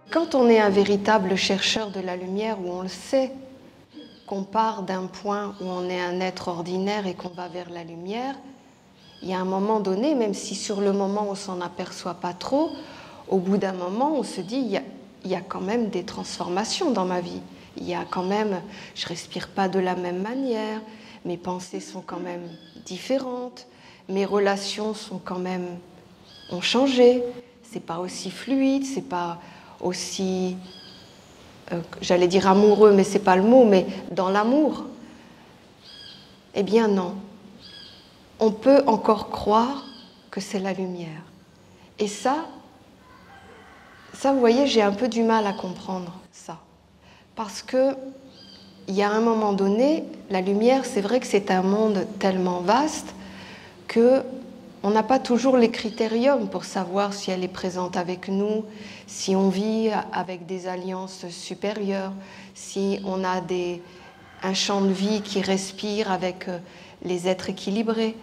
Quand on est un véritable chercheur de la lumière, où on le sait, qu'on part d'un point où on est un être ordinaire et qu'on va vers la lumière, il y a un moment donné, même si sur le moment on ne s'en aperçoit pas trop, au bout d'un moment on se dit il y a quand même des transformations dans ma vie. Il y a quand même, je ne respire pas de la même manière, mes pensées sont quand même différentes, mes relations sont quand même, ont changé, c'est pas aussi fluide, c'est pas aussi, j'allais dire amoureux, mais c'est pas le mot, mais dans l'amour. Eh bien non, on peut encore croire que c'est la lumière. Et ça, vous voyez, j'ai un peu du mal à comprendre ça. Parce que il y a un moment donné, la lumière, c'est vrai que c'est un monde tellement vaste que on n'a pas toujours les critériums pour savoir si elle est présente avec nous, si on vit avec des alliances supérieures, si on a un champ de vie qui respire avec les êtres équilibrés.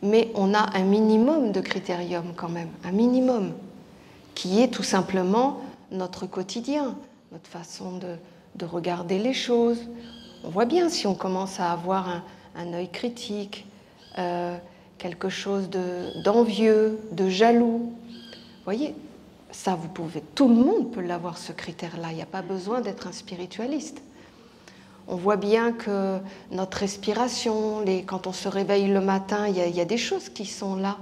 Mais on a un minimum de critériums quand même, un minimum, qui est tout simplement notre quotidien, notre façon de regarder les choses. On voit bien si on commence à avoir un œil critique, quelque chose d'envieux, de jaloux. Vous voyez, ça, tout le monde peut l'avoir, ce critère-là. Il n'y a pas besoin d'être un spiritualiste. On voit bien que notre respiration, quand on se réveille le matin, il y a des choses qui sont là.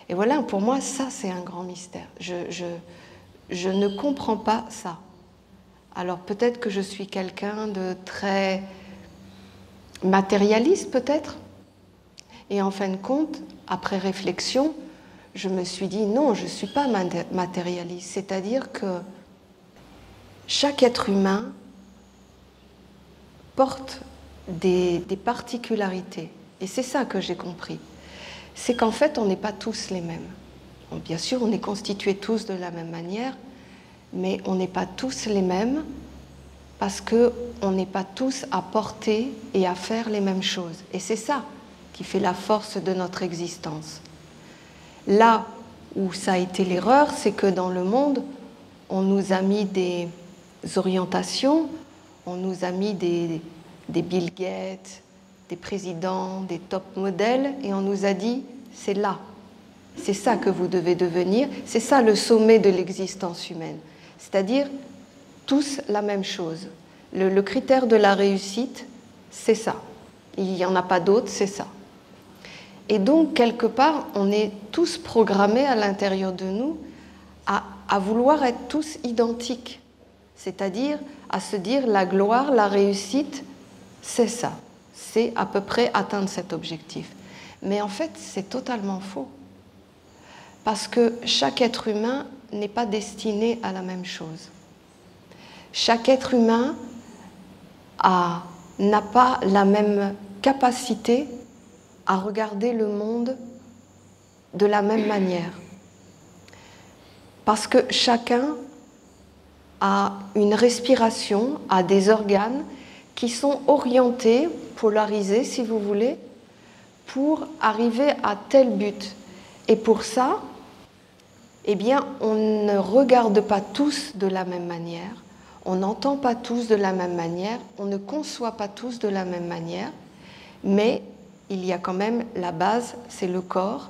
Et voilà, pour moi, ça, c'est un grand mystère. Je ne comprends pas ça. Alors peut-être que je suis quelqu'un de très matérialiste, peut-être. Et en fin de compte, après réflexion, je me suis dit non, je ne suis pas matérialiste. C'est-à-dire que chaque être humain porte des particularités. Et c'est ça que j'ai compris. C'est qu'en fait, on n'est pas tous les mêmes. Bon, bien sûr, on est constitués tous de la même manière, mais on n'est pas tous les mêmes parce qu'on n'est pas tous à porter et à faire les mêmes choses. Et c'est ça qui fait la force de notre existence. Là où ça a été l'erreur, c'est que dans le monde, on nous a mis des orientations, on nous a mis des Bill Gates, des présidents, des top modèles, et on nous a dit, c'est là, c'est ça que vous devez devenir, c'est ça le sommet de l'existence humaine. C'est-à-dire, tous la même chose. Le critère de la réussite, c'est ça. Il n'y en a pas d'autre, c'est ça. Et donc, quelque part, on est tous programmés à l'intérieur de nous à vouloir être tous identiques. C'est-à-dire à se dire, la gloire, la réussite, c'est ça. C'est à peu près atteindre cet objectif. Mais en fait, c'est totalement faux. Parce que chaque être humain n'est pas destiné à la même chose. Chaque être humain n'a pas la même capacité à regarder le monde de la même manière. Parce que chacun a une respiration, a des organes qui sont orientés, polarisés si vous voulez, pour arriver à tel but. Et pour ça, eh bien, on ne regarde pas tous de la même manière, on n'entend pas tous de la même manière, on ne conçoit pas tous de la même manière, mais il y a quand même la base, c'est le corps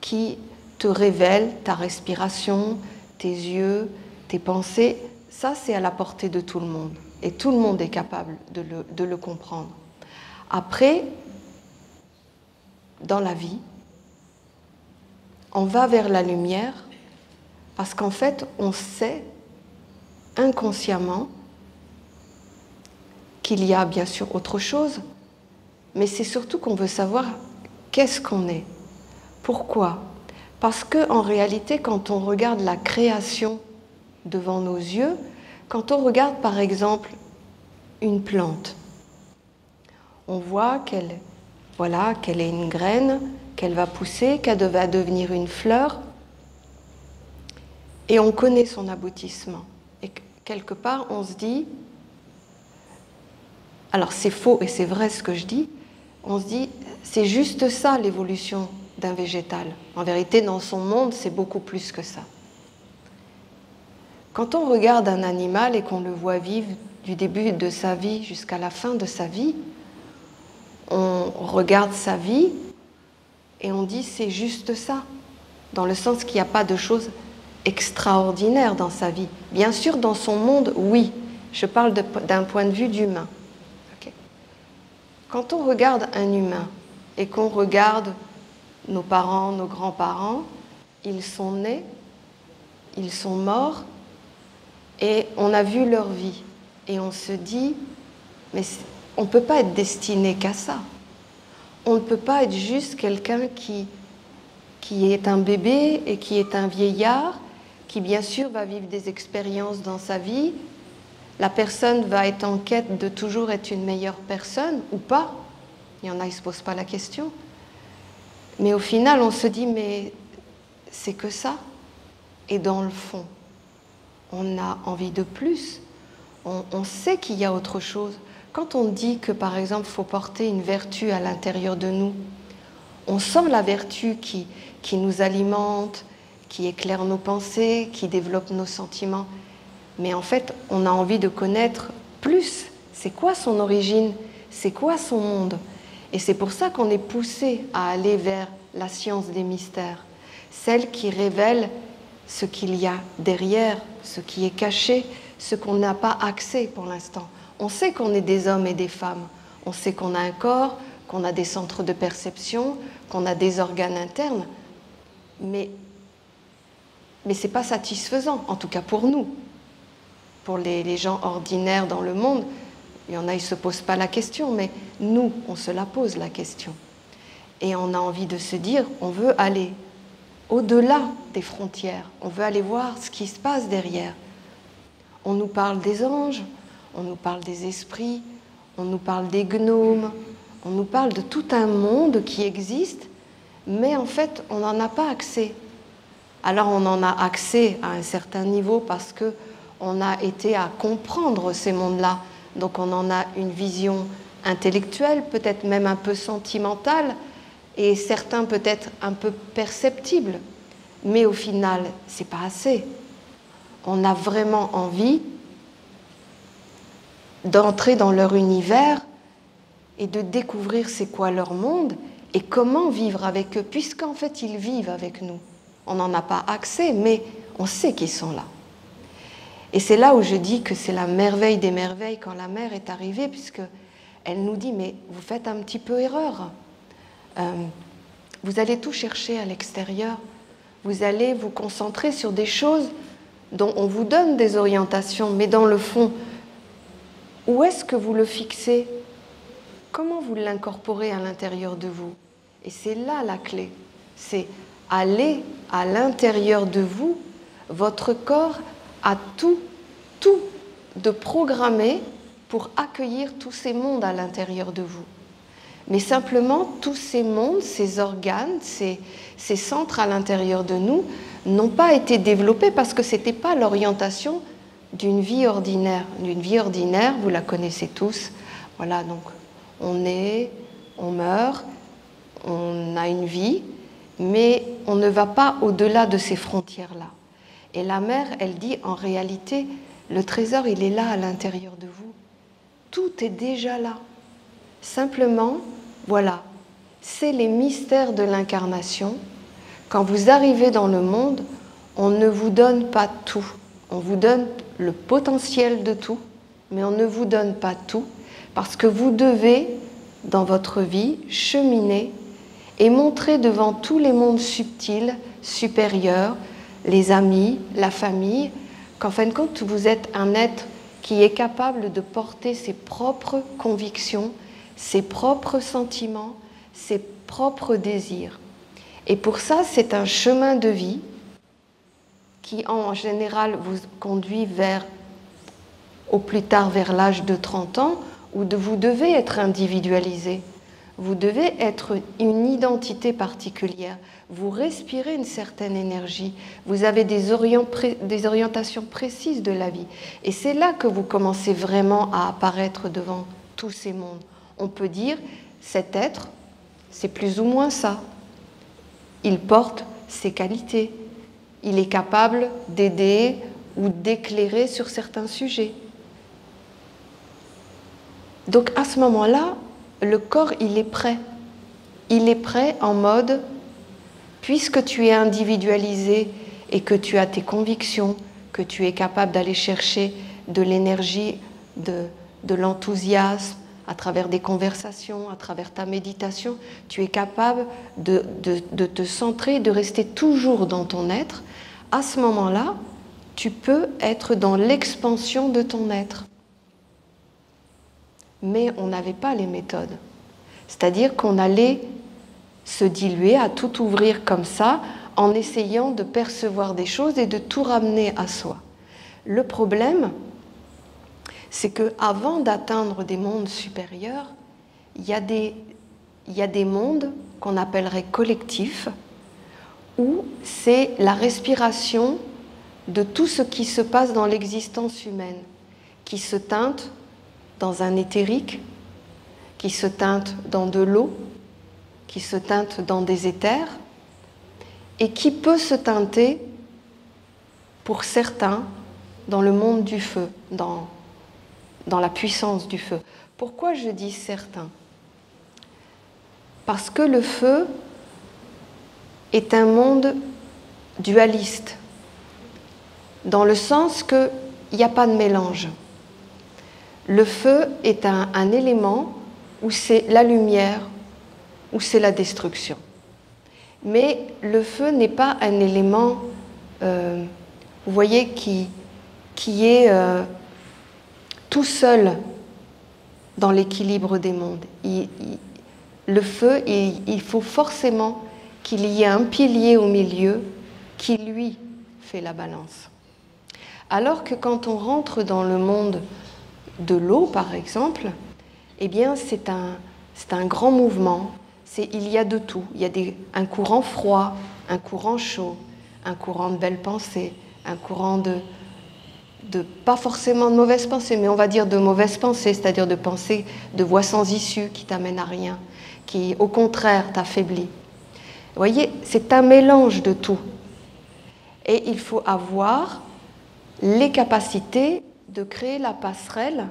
qui te révèle ta respiration, tes yeux, tes pensées. Ça, c'est à la portée de tout le monde. Et tout le monde est capable de le comprendre. Après, dans la vie, on va vers la lumière parce qu'en fait, on sait inconsciemment qu'il y a bien sûr autre chose, mais c'est surtout qu'on veut savoir qu'est-ce qu'on est. Pourquoi ? Parce qu'en réalité, quand on regarde la création devant nos yeux, quand on regarde par exemple une plante, on voit qu'elle est une graine, qu'elle va pousser, qu'elle va devenir une fleur, et on connaît son aboutissement. Et quelque part, on se dit, alors c'est faux et c'est vrai ce que je dis, on se dit, c'est juste ça l'évolution d'un végétal. En vérité, dans son monde, c'est beaucoup plus que ça. Quand on regarde un animal et qu'on le voit vivre du début de sa vie jusqu'à la fin de sa vie, on regarde sa vie et on dit c'est juste ça, dans le sens qu'il n'y a pas de choses extraordinaires dans sa vie. Bien sûr, dans son monde, oui, je parle d'un point de vue d'humain. Okay. Quand on regarde un humain et qu'on regarde nos parents, nos grands-parents, ils sont nés, ils sont morts, et on a vu leur vie. Et on se dit, mais on ne peut pas être destiné qu'à ça. On ne peut pas être juste quelqu'un qui est un bébé et qui est un vieillard, qui bien sûr va vivre des expériences dans sa vie. La personne va être en quête de toujours être une meilleure personne ou pas. Il y en a, ils ne se posent pas la question. Mais au final, on se dit, mais c'est que ça. Et dans le fond, on a envie de plus. On sait qu'il y a autre chose. Quand on dit que, par exemple, il faut porter une vertu à l'intérieur de nous, on sent la vertu qui nous alimente, qui éclaire nos pensées, qui développe nos sentiments. Mais en fait, on a envie de connaître plus. C'est quoi son origine? C'est quoi son monde? Et c'est pour ça qu'on est poussé à aller vers la science des mystères, celle qui révèle ce qu'il y a derrière, ce qui est caché, ce qu'on n'a pas accès pour l'instant. On sait qu'on est des hommes et des femmes, on sait qu'on a un corps, qu'on a des centres de perception, qu'on a des organes internes, mais ce n'est pas satisfaisant, en tout cas pour nous. Pour les gens ordinaires dans le monde, il y en a, ils ne se posent pas la question, mais nous, on se la pose la question. Et on a envie de se dire, on veut aller au-delà des frontières, on veut aller voir ce qui se passe derrière. On nous parle des anges, on nous parle des esprits, on nous parle des gnomes, on nous parle de tout un monde qui existe, mais en fait, on n'en a pas accès. Alors on en a accès à un certain niveau parce qu'on a été à comprendre ces mondes-là. Donc on en a une vision intellectuelle, peut-être même un peu sentimentale, et certains peut-être un peu perceptibles. Mais au final, ce n'est pas assez. On a vraiment envie d'entrer dans leur univers et de découvrir c'est quoi leur monde et comment vivre avec eux, puisqu'en fait ils vivent avec nous. On n'en a pas accès, mais on sait qu'ils sont là. Et c'est là où je dis que c'est la merveille des merveilles quand la mère est arrivée, puisqu'elle nous dit, mais vous faites un petit peu erreur. Vous allez tout chercher à l'extérieur. Vous allez vous concentrer sur des choses dont on vous donne des orientations, mais dans le fond, où est-ce que vous le fixez? Comment vous l'incorporez à l'intérieur de vous? Et c'est là la clé. C'est aller à l'intérieur de vous. Votre corps a tout de programmé pour accueillir tous ces mondes à l'intérieur de vous. Mais simplement, tous ces mondes, ces organes, ces centres à l'intérieur de nous n'ont pas été développés parce que ce n'était pas l'orientation d'une vie ordinaire. D'une vie ordinaire, vous la connaissez tous. Voilà, donc on naît, on meurt, on a une vie, mais on ne va pas au-delà de ces frontières-là. Et la mère, elle dit, en réalité, le trésor, il est là à l'intérieur de vous. Tout est déjà là. Simplement, voilà, c'est les mystères de l'incarnation. Quand vous arrivez dans le monde, on ne vous donne pas tout. On vous donne le potentiel de tout, mais on ne vous donne pas tout, parce que vous devez, dans votre vie, cheminer et montrer devant tous les mondes subtils, supérieurs, les amis, la famille, qu'en fin de compte, vous êtes un être qui est capable de porter ses propres convictions, ses propres sentiments, ses propres désirs. Et pour ça, c'est un chemin de vie qui, en général, vous conduit au plus tard vers l'âge de 30 ans, où vous devez être individualisé. Vous devez être une identité particulière. Vous respirez une certaine énergie. Vous avez des orientations précises de la vie. Et c'est là que vous commencez vraiment à apparaître devant tous ces mondes. On peut dire, cet être, c'est plus ou moins ça. Il porte ses qualités. Il est capable d'aider ou d'éclairer sur certains sujets. Donc à ce moment-là, le corps, il est prêt. Il est prêt en mode, puisque tu es individualisé et que tu as tes convictions, que tu es capable d'aller chercher de l'énergie, de l'enthousiasme, à travers des conversations, à travers ta méditation, tu es capable de te centrer, de rester toujours dans ton être. À ce moment-là, tu peux être dans l'expansion de ton être. Mais on n'avait pas les méthodes. C'est-à-dire qu'on allait se diluer, à tout ouvrir comme ça, en essayant de percevoir des choses et de tout ramener à soi. Le problème, c'est qu'avant d'atteindre des mondes supérieurs, il y a des mondes qu'on appellerait collectifs, où c'est la respiration de tout ce qui se passe dans l'existence humaine, qui se teinte dans un éthérique, qui se teinte dans de l'eau, qui se teinte dans des éthers, et qui peut se teinter, pour certains, dans le monde du feu, dans la puissance du feu. Pourquoi je dis certains? Parce que le feu est un monde dualiste, dans le sens qu'il n'y a pas de mélange. Le feu est un élément où c'est la lumière, où c'est la destruction. Mais le feu n'est pas un élément, vous voyez, qui est tout seul dans l'équilibre des mondes. Le feu, il faut forcément qu'il y ait un pilier au milieu qui, lui, fait la balance. Alors que quand on rentre dans le monde de l'eau, par exemple, eh bien, c'est un grand mouvement. Il y a de tout. Il y a un courant froid, un courant chaud, un courant de belles pensées, un courant pas forcément de mauvaises pensées, mais on va dire de mauvaises pensées, c'est-à-dire de pensées de voies sans issue qui t'amènent à rien, qui, au contraire, t'affaiblit. Vous voyez, c'est un mélange de tout. Et il faut avoir les capacités de créer la passerelle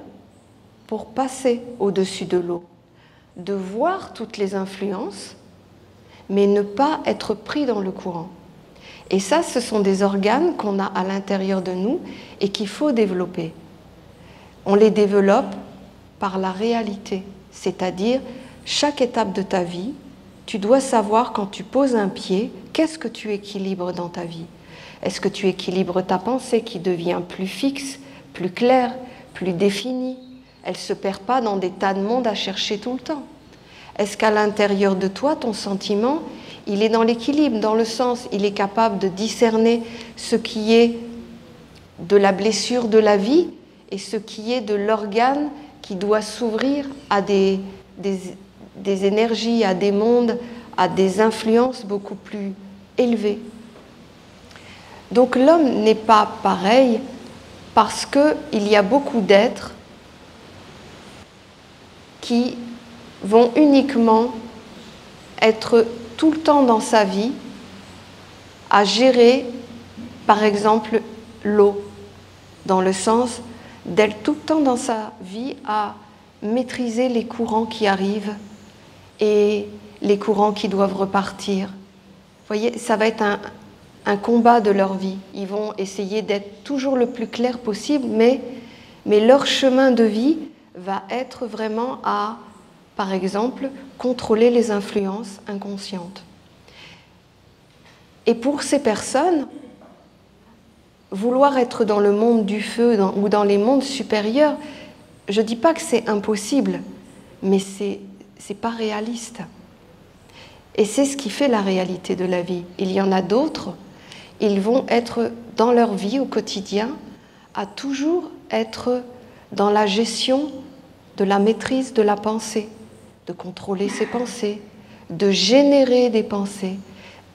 pour passer au-dessus de l'eau, de voir toutes les influences, mais ne pas être pris dans le courant. Et ça, ce sont des organes qu'on a à l'intérieur de nous et qu'il faut développer. On les développe par la réalité, c'est-à-dire chaque étape de ta vie, tu dois savoir quand tu poses un pied, qu'est-ce que tu équilibres dans ta vie? Est-ce que tu équilibres ta pensée qui devient plus fixe, plus claire, plus définie? Elle ne se perd pas dans des tas de monde à chercher tout le temps. Est-ce qu'à l'intérieur de toi, ton sentiment, il est dans l'équilibre, dans le sens, il est capable de discerner ce qui est de la blessure de la vie et ce qui est de l'organe qui doit s'ouvrir à des énergies, à des mondes, à des influences beaucoup plus élevées. Donc l'homme n'est pas pareil parce qu'il y a beaucoup d'êtres qui vont uniquement être tout le temps dans sa vie à gérer, par exemple, l'eau, dans le sens d'être tout le temps dans sa vie à maîtriser les courants qui arrivent et les courants qui doivent repartir. Vous voyez, ça va être un combat de leur vie. Ils vont essayer d'être toujours le plus clair possible, mais leur chemin de vie va être vraiment à, par exemple, contrôler les influences inconscientes. Et pour ces personnes, vouloir être dans le monde du feu ou dans les mondes supérieurs, je ne dis pas que c'est impossible, mais c'est pas réaliste. Et c'est ce qui fait la réalité de la vie. Il y en a d'autres, ils vont être dans leur vie au quotidien à toujours être dans la gestion de la maîtrise de la pensée, de contrôler ses pensées, de générer des pensées,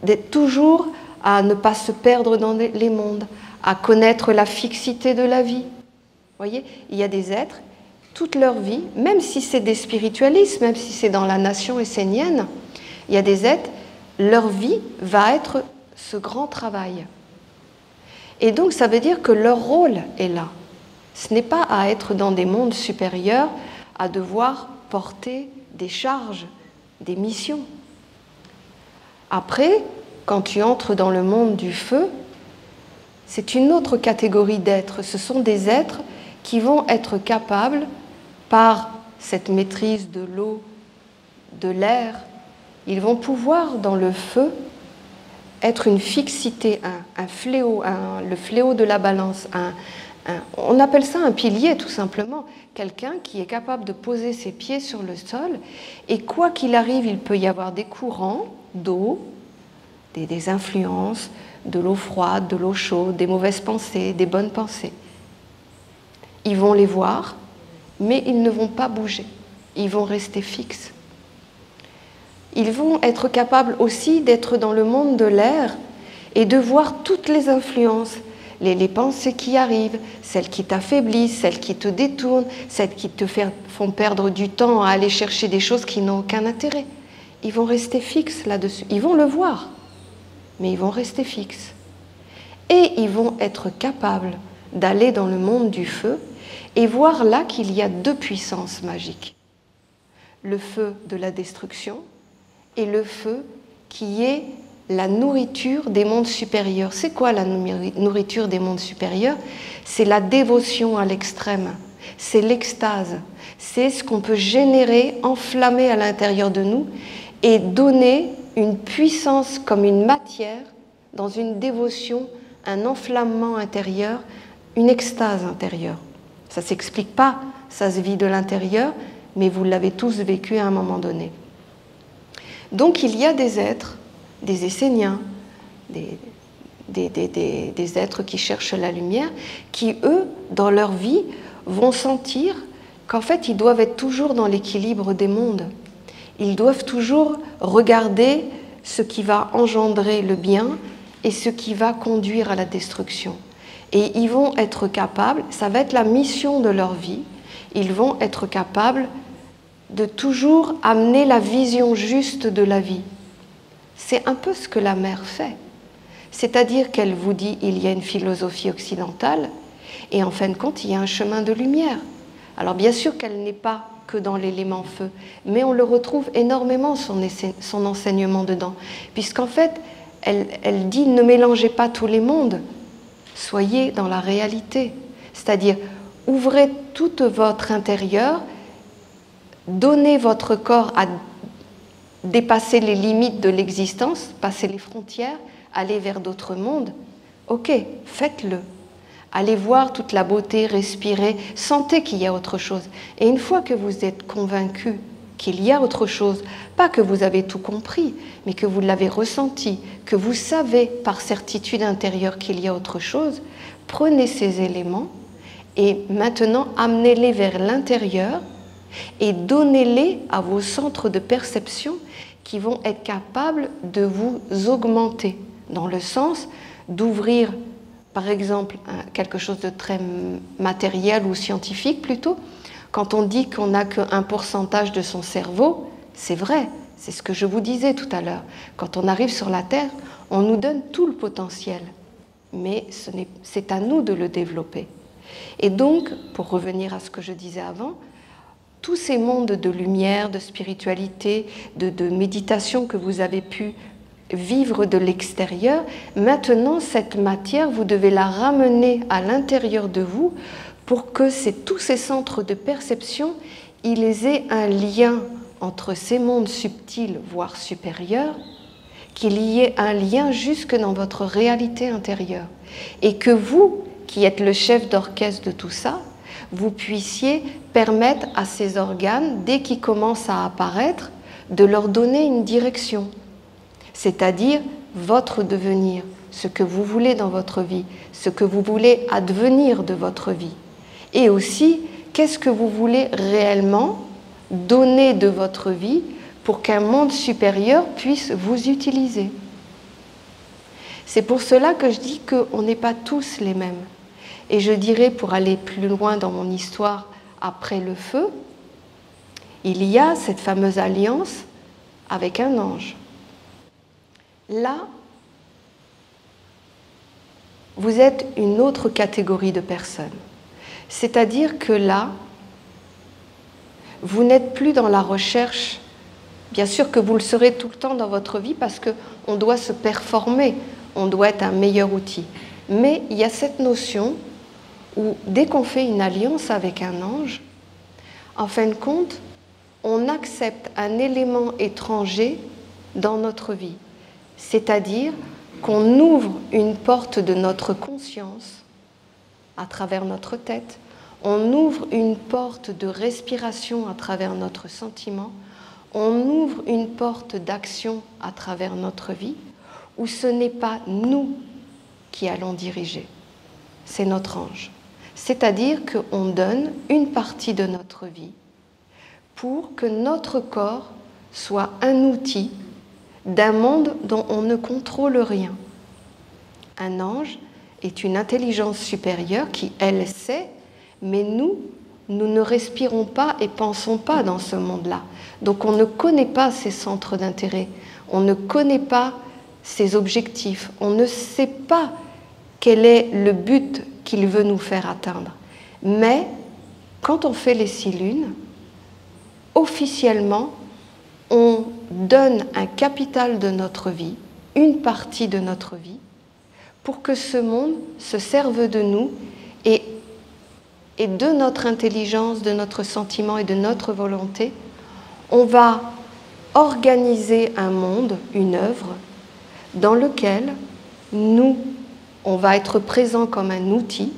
d'être toujours à ne pas se perdre dans les mondes, à connaître la fixité de la vie. Vous voyez, il y a des êtres, toute leur vie, même si c'est des spiritualistes, même si c'est dans la nation essénienne, il y a des êtres, leur vie va être ce grand travail. Et donc ça veut dire que leur rôle est là. Ce n'est pas à être dans des mondes supérieurs, à devoir porter des charges, des missions. Après, quand tu entres dans le monde du feu, c'est une autre catégorie d'êtres. Ce sont des êtres qui vont être capables, par cette maîtrise de l'eau, de l'air, ils vont pouvoir, dans le feu, être une fixité, un fléau, le fléau de la balance. On appelle ça un pilier, tout simplement. Quelqu'un qui est capable de poser ses pieds sur le sol, et quoi qu'il arrive, il peut y avoir des courants d'eau, des influences, de l'eau froide, de l'eau chaude, des mauvaises pensées, des bonnes pensées. Ils vont les voir, mais ils ne vont pas bouger. Ils vont rester fixes. Ils vont être capables aussi d'être dans le monde de l'air et de voir toutes les influences, les pensées qui arrivent, celles qui t'affaiblissent, celles qui te détournent, celles qui te font perdre du temps à aller chercher des choses qui n'ont aucun intérêt. Ils vont rester fixes là-dessus. Ils vont le voir, mais ils vont rester fixes. Et ils vont être capables d'aller dans le monde du feu et voir là qu'il y a deux puissances magiques. Le feu de la destruction et le feu qui est la nourriture des mondes supérieurs. C'est quoi la nourriture des mondes supérieurs? C'est la dévotion à l'extrême, c'est l'extase, c'est ce qu'on peut générer, enflammer à l'intérieur de nous et donner une puissance comme une matière dans une dévotion, un enflammement intérieur, une extase intérieure. Ça ne s'explique pas, ça se vit de l'intérieur, mais vous l'avez tous vécu à un moment donné. Donc il y a des êtres, des Esséniens, des êtres qui cherchent la lumière, qui, eux, dans leur vie, vont sentir qu'en fait, ils doivent être toujours dans l'équilibre des mondes. Ils doivent toujours regarder ce qui va engendrer le bien et ce qui va conduire à la destruction. Et ils vont être capables, ça va être la mission de leur vie, ils vont être capables de toujours amener la vision juste de la vie. C'est un peu ce que la mère fait. C'est-à-dire qu'elle vous dit il y a une philosophie occidentale et en fin de compte, il y a un chemin de lumière. Alors bien sûr qu'elle n'est pas que dans l'élément feu, mais on le retrouve énormément son enseignement dedans, puisqu'en fait, elle dit ne mélangez pas tous les mondes, soyez dans la réalité. C'est-à-dire, ouvrez tout votre intérieur, donnez votre corps à dépasser les limites de l'existence, passer les frontières, aller vers d'autres mondes. Ok, faites-le. Allez voir toute la beauté, respirez, sentez qu'il y a autre chose. Et une fois que vous êtes convaincu qu'il y a autre chose, pas que vous avez tout compris, mais que vous l'avez ressenti, que vous savez par certitude intérieure qu'il y a autre chose, prenez ces éléments et maintenant amenez-les vers l'intérieur et donnez-les à vos centres de perception qui vont être capables de vous augmenter, dans le sens d'ouvrir, par exemple, quelque chose de très matériel ou scientifique plutôt. Quand on dit qu'on n'a qu'un pourcentage de son cerveau, c'est vrai, c'est ce que je vous disais tout à l'heure. Quand on arrive sur la Terre, on nous donne tout le potentiel, mais c'est à nous de le développer. Et donc, pour revenir à ce que je disais avant, tous ces mondes de lumière, de spiritualité, de méditation que vous avez pu vivre de l'extérieur, maintenant cette matière, vous devez la ramener à l'intérieur de vous pour que tous ces centres de perception, ils aient un lien entre ces mondes subtils, voire supérieurs, qu'il y ait un lien jusque dans votre réalité intérieure. Et que vous, qui êtes le chef d'orchestre de tout ça, vous puissiez permettre à ces organes, dès qu'ils commencent à apparaître, de leur donner une direction, c'est-à-dire votre devenir, ce que vous voulez dans votre vie, ce que vous voulez advenir de votre vie, et aussi qu'est-ce que vous voulez réellement donner de votre vie pour qu'un monde supérieur puisse vous utiliser. C'est pour cela que je dis qu'on n'est pas tous les mêmes. Et je dirais, pour aller plus loin dans mon histoire après le feu, il y a cette fameuse alliance avec un ange. Là, vous êtes une autre catégorie de personnes. C'est-à-dire que là, vous n'êtes plus dans la recherche. Bien sûr que vous le serez tout le temps dans votre vie parce qu'on doit se performer, on doit être un meilleur outil. Mais il y a cette notion où dès qu'on fait une alliance avec un ange, en fin de compte, on accepte un élément étranger dans notre vie. C'est-à-dire qu'on ouvre une porte de notre conscience à travers notre tête, on ouvre une porte de respiration à travers notre sentiment, on ouvre une porte d'action à travers notre vie, où ce n'est pas nous qui allons diriger, c'est notre ange. C'est-à-dire qu'on donne une partie de notre vie pour que notre corps soit un outil d'un monde dont on ne contrôle rien. Un ange est une intelligence supérieure qui, elle, sait, mais nous ne respirons pas et pensons pas dans ce monde-là. Donc on ne connaît pas ses centres d'intérêt, on ne connaît pas ses objectifs, on ne sait pas quel est le but qu'il veut nous faire atteindre. Mais quand on fait les 6 lunes, officiellement, on donne un capital de notre vie, une partie de notre vie, pour que ce monde se serve de nous et de notre intelligence, de notre sentiment et de notre volonté. On va organiser un monde, une œuvre, dans lequel nous, on va être présent comme un outil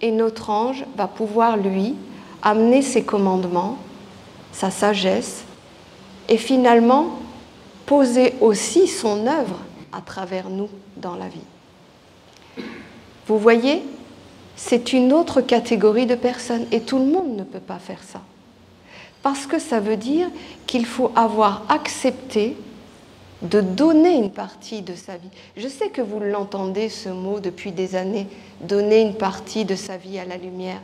et notre ange va pouvoir, lui, amener ses commandements, sa sagesse et finalement poser aussi son œuvre à travers nous dans la vie. Vous voyez, c'est une autre catégorie de personnes et tout le monde ne peut pas faire ça. Parce que ça veut dire qu'il faut avoir accepté de donner une partie de sa vie. Je sais que vous l'entendez, ce mot, depuis des années, donner une partie de sa vie à la lumière.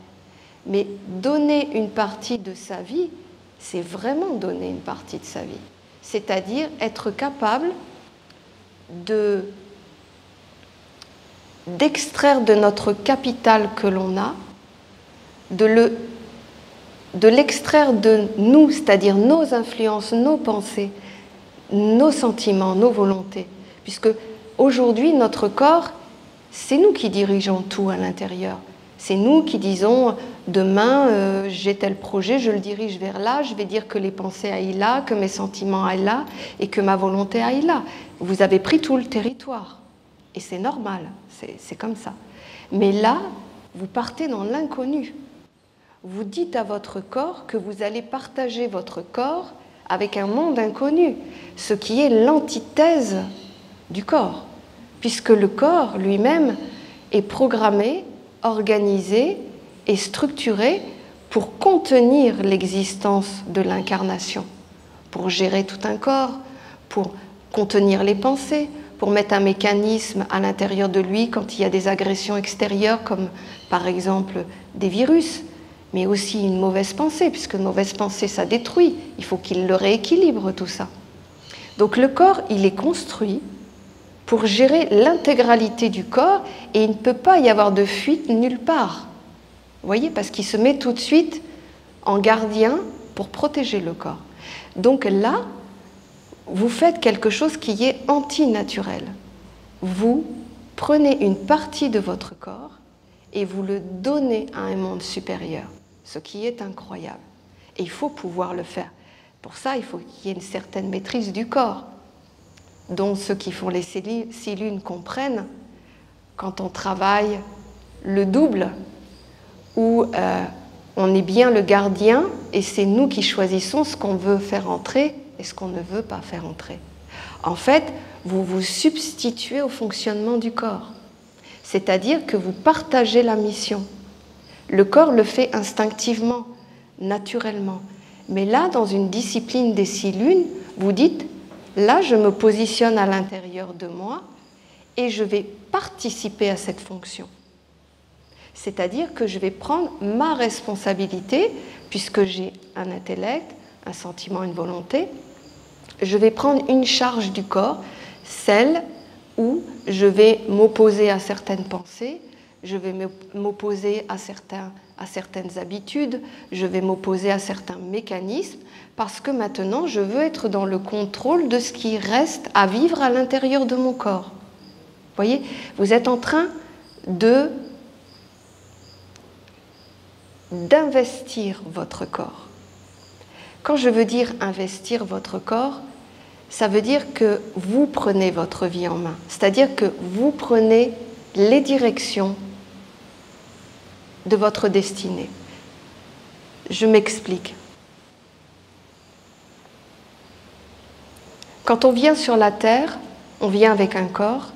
Mais donner une partie de sa vie, c'est vraiment donner une partie de sa vie. C'est-à-dire être capable d'extraire de notre capital que l'on a, de l'extraire de nous, c'est-à-dire nos influences, nos pensées, nos sentiments, nos volontés. Puisque aujourd'hui, notre corps, c'est nous qui dirigeons tout à l'intérieur. C'est nous qui disons, demain, j'ai tel projet, je le dirige vers là, je vais dire que les pensées aillent là, que mes sentiments aillent là, et que ma volonté aille là. Vous avez pris tout le territoire. Et c'est normal, c'est comme ça. Mais là, vous partez dans l'inconnu. Vous dites à votre corps que vous allez partager votre corps avec un monde inconnu, ce qui est l'antithèse du corps, puisque le corps lui-même est programmé, organisé et structuré pour contenir l'existence de l'incarnation, pour gérer tout un corps, pour contenir les pensées, pour mettre un mécanisme à l'intérieur de lui quand il y a des agressions extérieures, comme par exemple des virus, mais aussi une mauvaise pensée, puisque une mauvaise pensée, ça détruit. Il faut qu'il le rééquilibre, tout ça. Donc le corps, il est construit pour gérer l'intégralité du corps et il ne peut pas y avoir de fuite nulle part. Vous voyez, parce qu'il se met tout de suite en gardien pour protéger le corps. Donc là, vous faites quelque chose qui est antinaturel. Vous prenez une partie de votre corps et vous le donnez à un monde supérieur, ce qui est incroyable. Et il faut pouvoir le faire. Pour ça, il faut qu'il y ait une certaine maîtrise du corps, dont ceux qui font les 6 lunes comprennent. Quand on travaille le double, où on est bien le gardien et c'est nous qui choisissons ce qu'on veut faire entrer et ce qu'on ne veut pas faire entrer. En fait, vous vous substituez au fonctionnement du corps. C'est-à-dire que vous partagez la mission. Le corps le fait instinctivement, naturellement. Mais là, dans une discipline des 6 lunes, vous dites, là, je me positionne à l'intérieur de moi et je vais participer à cette fonction. C'est-à-dire que je vais prendre ma responsabilité, puisque j'ai un intellect, un sentiment, une volonté, je vais prendre une charge du corps, celle où je vais m'opposer à certaines pensées, je vais m'opposer à certaines habitudes, je vais m'opposer à certains mécanismes, parce que maintenant, je veux être dans le contrôle de ce qui reste à vivre à l'intérieur de mon corps. Vous voyez, vous êtes en train d'investir votre corps. Quand je veux dire investir votre corps, ça veut dire que vous prenez votre vie en main, c'est-à-dire que vous prenez les directions de votre destinée. Je m'explique. Quand on vient sur la Terre, on vient avec un corps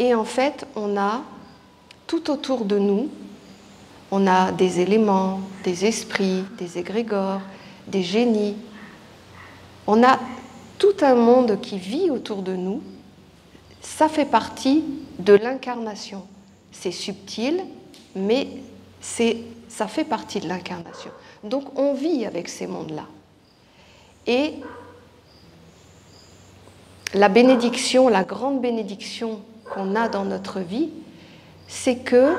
et en fait, on a tout autour de nous, on a des éléments, des esprits, des égrégores, des génies. On a tout un monde qui vit autour de nous. Ça fait partie de l'incarnation. C'est subtil, mais ça fait partie de l'incarnation. Donc on vit avec ces mondes-là. Et la bénédiction, la grande bénédiction qu'on a dans notre vie, c'est que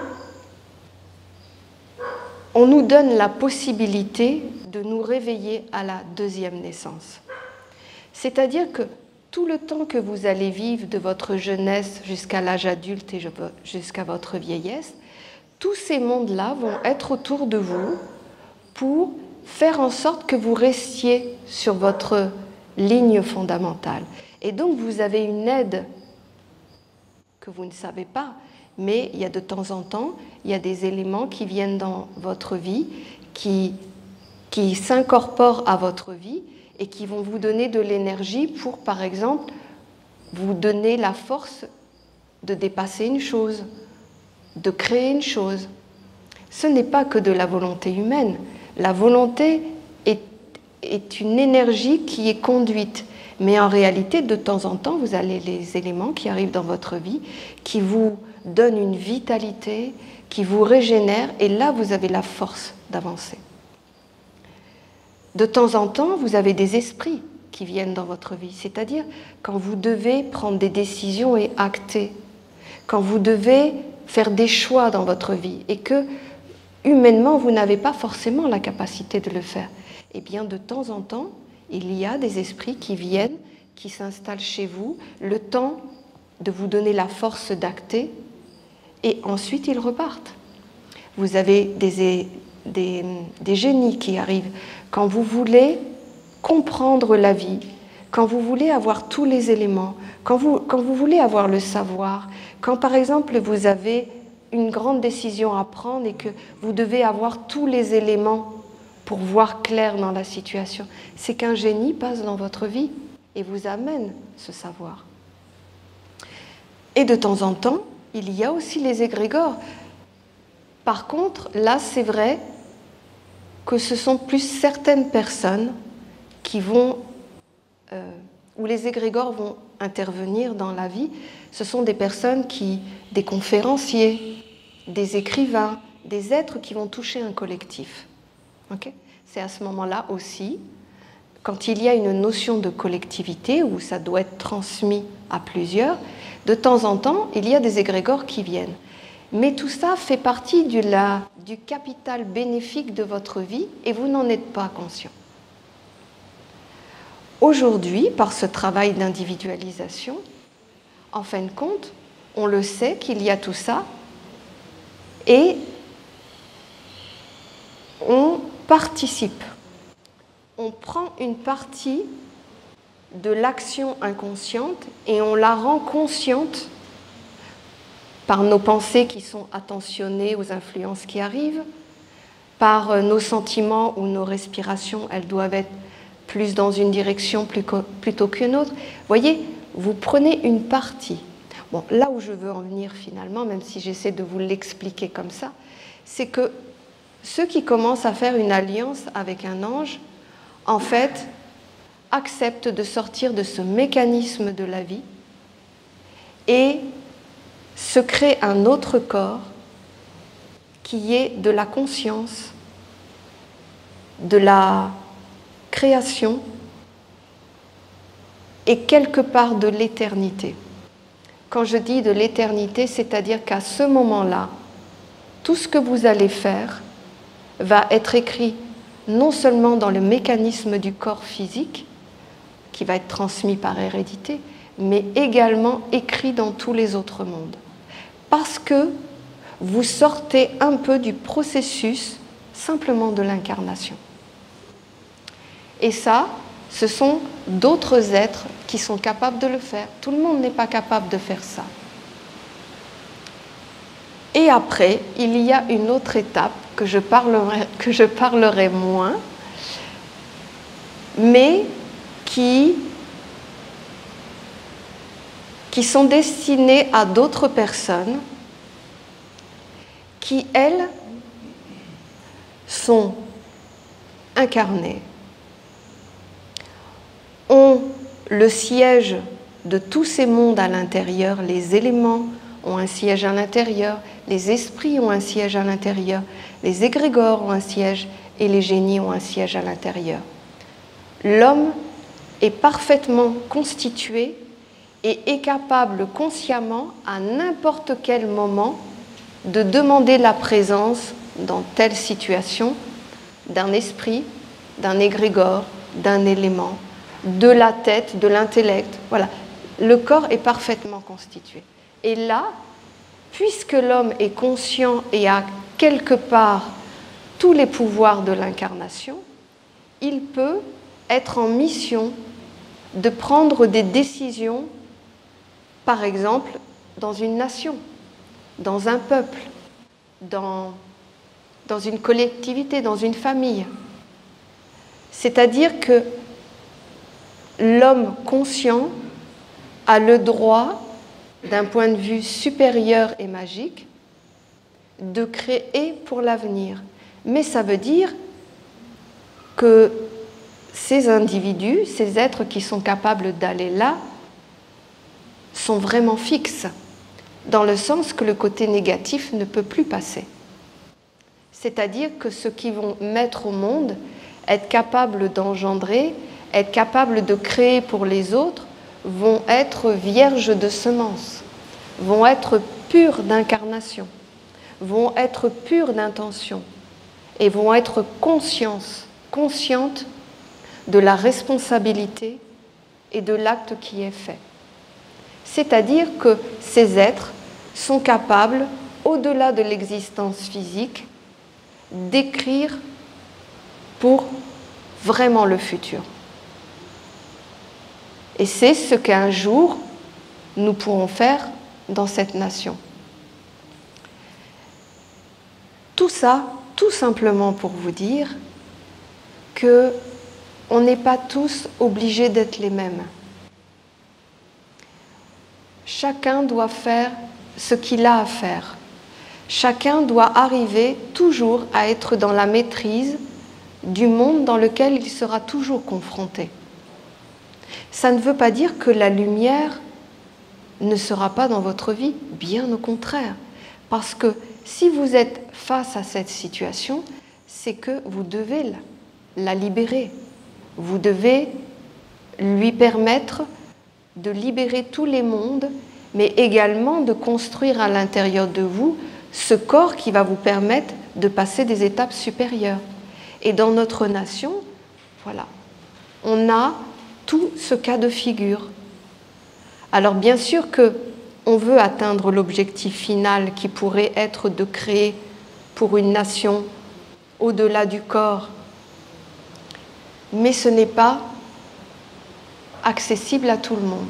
on nous donne la possibilité de nous réveiller à la deuxième naissance. C'est-à-dire que tout le temps que vous allez vivre de votre jeunesse jusqu'à l'âge adulte et jusqu'à votre vieillesse, tous ces mondes-là vont être autour de vous pour faire en sorte que vous restiez sur votre ligne fondamentale. Et donc vous avez une aide que vous ne savez pas, mais il y a de temps en temps, il y a des éléments qui viennent dans votre vie, qui s'incorporent à votre vie et qui vont vous donner de l'énergie pour, par exemple, vous donner la force de dépasser une chose, de créer une chose. Ce n'est pas que de la volonté humaine. La volonté est une énergie qui est conduite. Mais en réalité, de temps en temps, vous avez les éléments qui arrivent dans votre vie, qui vous donnent une vitalité, qui vous régénèrent, et là, vous avez la force d'avancer. De temps en temps, vous avez des esprits qui viennent dans votre vie, c'est-à-dire quand vous devez prendre des décisions et acter, quand vous devez faire des choix dans votre vie, et que, humainement, vous n'avez pas forcément la capacité de le faire. Eh bien, de temps en temps, il y a des esprits qui viennent, qui s'installent chez vous, le temps de vous donner la force d'acter, et ensuite ils repartent. Vous avez des génies qui arrivent. Quand vous voulez comprendre la vie, quand vous voulez avoir tous les éléments, quand vous voulez avoir le savoir, quand par exemple vous avez une grande décision à prendre et que vous devez avoir tous les éléments pour voir clair dans la situation, c'est qu'un génie passe dans votre vie et vous amène ce savoir. Et de temps en temps, il y a aussi les égrégores. Par contre, là, c'est vrai que ce sont plus certaines personnes qui vont, où les égrégores vont intervenir dans la vie. Ce sont des personnes des conférenciers, des écrivains, des êtres qui vont toucher un collectif. Okay ? C'est à ce moment-là aussi, quand il y a une notion de collectivité où ça doit être transmis à plusieurs, de temps en temps, il y a des égrégores qui viennent. Mais tout ça fait partie du capital bénéfique de votre vie et vous n'en êtes pas conscient. Aujourd'hui, par ce travail d'individualisation, en fin de compte, on le sait qu'il y a tout ça et on participe. On prend une partie de l'action inconsciente et on la rend consciente par nos pensées qui sont attentionnées aux influences qui arrivent, par nos sentiments ou nos respirations, elles doivent être plus dans une direction plutôt qu'une autre. Vous voyez, vous prenez une partie. Bon, là où je veux en venir finalement, même si j'essaie de vous l'expliquer comme ça, c'est que ceux qui commencent à faire une alliance avec un ange, en fait, acceptent de sortir de ce mécanisme de la vie et se créent un autre corps qui est de la conscience, de la création et quelque part de l'éternité. Quand je dis de l'éternité, c'est-à-dire qu'à ce moment-là, tout ce que vous allez faire va être écrit non seulement dans le mécanisme du corps physique, qui va être transmis par hérédité, mais également écrit dans tous les autres mondes. Parce que vous sortez un peu du processus simplement de l'incarnation. Et ça, ce sont d'autres êtres qui sont capables de le faire. Tout le monde n'est pas capable de faire ça. Et après, il y a une autre étape que je parlerai moins, mais qui sont destinées à d'autres personnes qui, elles, sont incarnées, ont le siège de tous ces mondes à l'intérieur, les éléments ont un siège à l'intérieur, les esprits ont un siège à l'intérieur, les égrégores ont un siège et les génies ont un siège à l'intérieur. L'homme est parfaitement constitué et est capable consciemment, à n'importe quel moment, de demander la présence dans telle situation d'un esprit, d'un égrégore, d'un élément, de la tête, de l'intellect. Voilà, le corps est parfaitement constitué. Et là, puisque l'homme est conscient et a quelque part tous les pouvoirs de l'incarnation, il peut être en mission de prendre des décisions, par exemple, dans une nation, dans un peuple, dans une collectivité, dans une famille. C'est-à-dire que l'homme conscient a le droit, d'un point de vue supérieur et magique, de créer pour l'avenir. Mais ça veut dire que ces individus, ces êtres qui sont capables d'aller là, sont vraiment fixes, dans le sens que le côté négatif ne peut plus passer. C'est-à-dire que ceux qui vont mettre au monde, être capables d'engendrer, être capables de créer pour les autres, vont être vierges de semences, vont être purs d'incarnation, vont être purs d'intention et vont être conscientes de la responsabilité et de l'acte qui est fait. C'est-à-dire que ces êtres sont capables, au-delà de l'existence physique, d'écrire pour vraiment le futur. Et c'est ce qu'un jour nous pourrons faire dans cette nation. Tout ça, tout simplement pour vous dire qu'on n'est pas tous obligés d'être les mêmes. Chacun doit faire ce qu'il a à faire. Chacun doit arriver toujours à être dans la maîtrise du monde dans lequel il sera toujours confronté. Ça ne veut pas dire que la lumière ne sera pas dans votre vie, bien au contraire. Parce que si vous êtes face à cette situation, c'est que vous devez la libérer. Vous devez lui permettre de libérer tous les mondes, mais également de construire à l'intérieur de vous ce corps qui va vous permettre de passer des étapes supérieures. Et dans notre nation, voilà, on a tout ce cas de figure. Alors bien sûr qu'on veut atteindre l'objectif final qui pourrait être de créer pour une nation au-delà du corps, mais ce n'est pas accessible à tout le monde.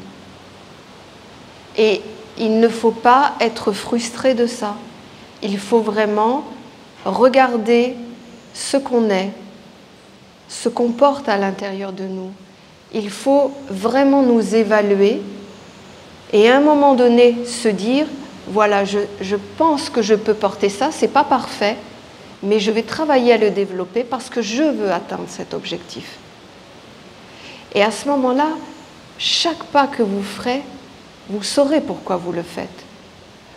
Et il ne faut pas être frustré de ça. Il faut vraiment regarder ce qu'on est, ce qu'on porte à l'intérieur de nous. Il faut vraiment nous évaluer et à un moment donné se dire, voilà, je pense que je peux porter ça, c'est pas parfait, mais je vais travailler à le développer parce que je veux atteindre cet objectif. Et à ce moment-là, chaque pas que vous ferez, vous saurez pourquoi vous le faites.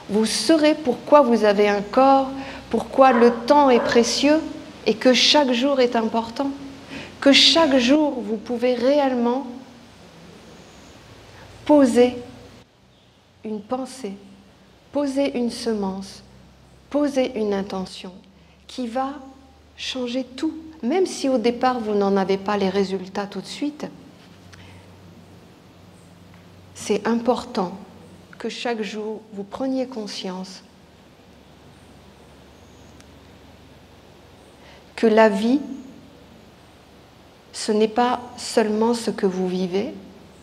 Vous saurez pourquoi vous avez un corps, pourquoi le temps est précieux et que chaque jour est important. Que chaque jour, vous pouvez réellement poser une pensée, posez une semence, posez une intention qui va changer tout. Même si au départ vous n'en avez pas les résultats tout de suite, c'est important que chaque jour vous preniez conscience que la vie, ce n'est pas seulement ce que vous vivez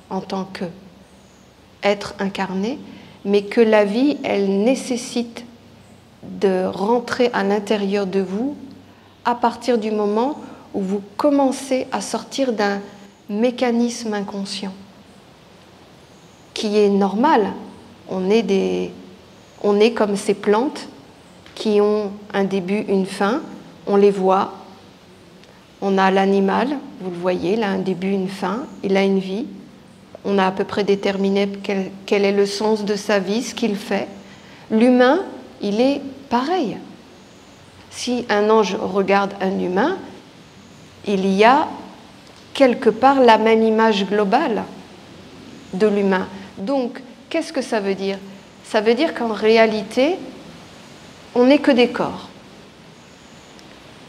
en tant qu'être incarné, mais que la vie, elle nécessite de rentrer à l'intérieur de vous à partir du moment où vous commencez à sortir d'un mécanisme inconscient qui est normal. On est comme ces plantes qui ont un début, une fin, on les voit. On a l'animal, vous le voyez, il a un début, une fin, il a une vie. On a à peu près déterminé quel est le sens de sa vie, ce qu'il fait. L'humain, il est pareil. Si un ange regarde un humain, il y a quelque part la même image globale de l'humain. Donc, qu'est-ce que ça veut dire? Ça veut dire qu'en réalité, on n'est que des corps.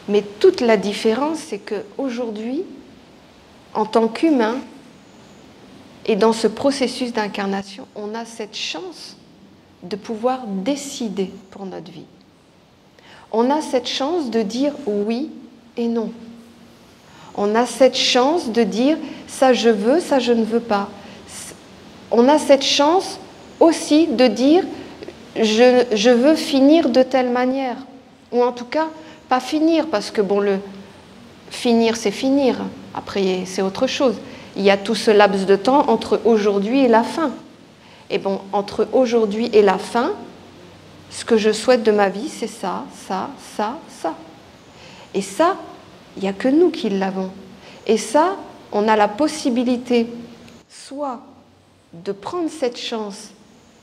Mais toute la différence, c'est qu'aujourd'hui, en tant qu'humain, et dans ce processus d'incarnation, on a cette chance de pouvoir décider pour notre vie. On a cette chance de dire oui et non. On a cette chance de dire ça je veux, ça je ne veux pas. On a cette chance aussi de dire je veux finir de telle manière. Ou en tout cas, pas finir, parce que bon, le finir, c'est finir. Après, c'est autre chose. Il y a tout ce laps de temps entre aujourd'hui et la fin. Et bon, entre aujourd'hui et la fin, ce que je souhaite de ma vie, c'est ça, ça, ça, ça. Et ça, il n'y a que nous qui l'avons. Et ça, on a la possibilité soit de prendre cette chance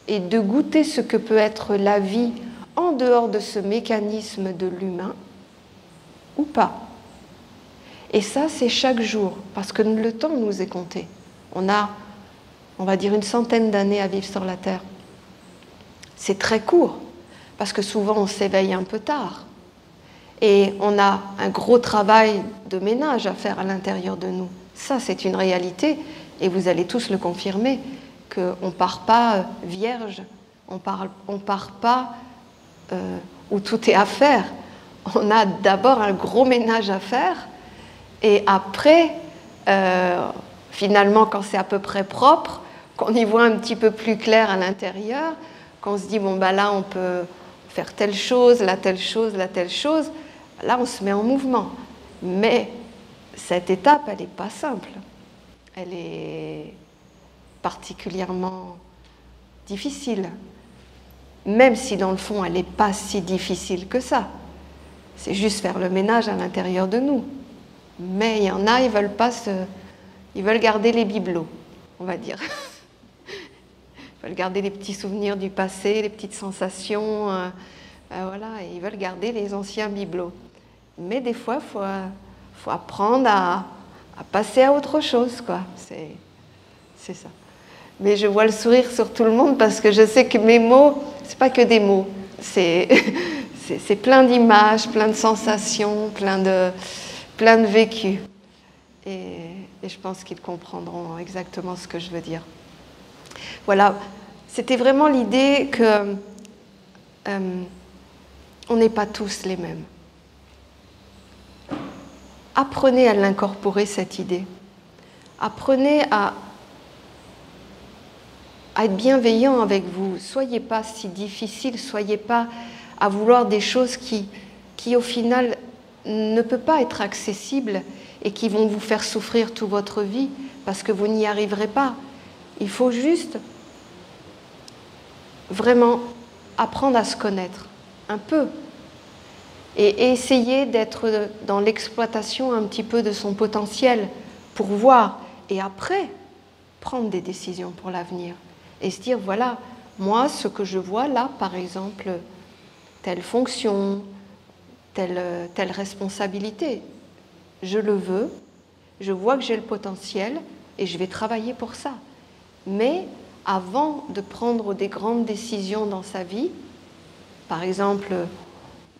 et de goûter ce que peut être la vie en dehors de ce mécanisme de l'humain, ou pas. Et ça, c'est chaque jour, parce que le temps nous est compté. On a, on va dire, 100 d'années à vivre sur la Terre. C'est très court, parce que souvent on s'éveille un peu tard. Et on a un gros travail de ménage à faire à l'intérieur de nous. Ça, c'est une réalité, et vous allez tous le confirmer, qu'on ne part pas vierge, on part pas où tout est à faire. On a d'abord un gros ménage à faire, et après, finalement, quand c'est à peu près propre, qu'on y voit un petit peu plus clair à l'intérieur, qu'on se dit, bon, bah là, on peut faire telle chose, là, telle chose, là, telle chose, là, on se met en mouvement. Mais cette étape, elle n'est pas simple. Elle est particulièrement difficile, même si, dans le fond, elle n'est pas si difficile que ça. C'est juste faire le ménage à l'intérieur de nous. Mais il y en a, ils veulent garder les bibelots, on va dire. Ils veulent garder les petits souvenirs du passé, les petites sensations, voilà, et ils veulent garder les anciens bibelots. Mais des fois, faut apprendre à passer à autre chose, quoi. C'est ça. Mais je vois le sourire sur tout le monde parce que je sais que mes mots, c'est pas que des mots, c'est plein d'images, plein de sensations, plein de vécu. Et je pense qu'ils comprendront exactement ce que je veux dire. Voilà, c'était vraiment l'idée que on n'est pas tous les mêmes. Apprenez à l'incorporer, cette idée. Apprenez à être bienveillant avec vous. Soyez pas si difficile, soyez pas à vouloir des choses qui au final, ne peuvent pas être accessibles et qui vont vous faire souffrir toute votre vie parce que vous n'y arriverez pas. Il faut juste vraiment apprendre à se connaître un peu et essayer d'être dans l'exploitation un petit peu de son potentiel pour voir et après prendre des décisions pour l'avenir et se dire voilà, moi ce que je vois là par exemple, telle fonction, telle responsabilité, je le veux, je vois que j'ai le potentiel et je vais travailler pour ça. Mais avant de prendre des grandes décisions dans sa vie, par exemple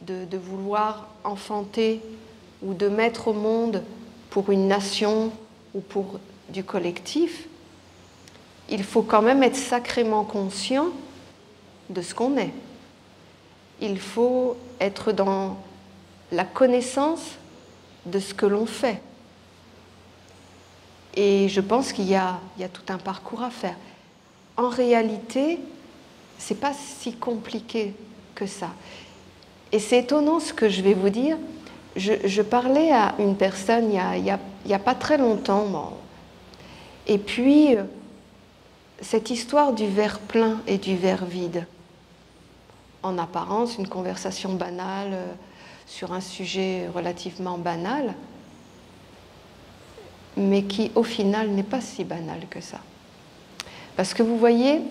de vouloir enfanter ou de mettre au monde pour une nation ou pour du collectif, il faut quand même être sacrément conscient de ce qu'on est. Il faut être dans la connaissance de ce que l'on fait. Et je pense qu'il y a tout un parcours à faire. En réalité, ce n'est pas si compliqué que ça. Et c'est étonnant ce que je vais vous dire. Je parlais à une personne il y a pas très longtemps. Bon. Et puis, cette histoire du verre plein et du verre vide, en apparence, une conversation banale sur un sujet relativement banal, mais qui, au final, n'est pas si banal que ça. Parce que vous voyez,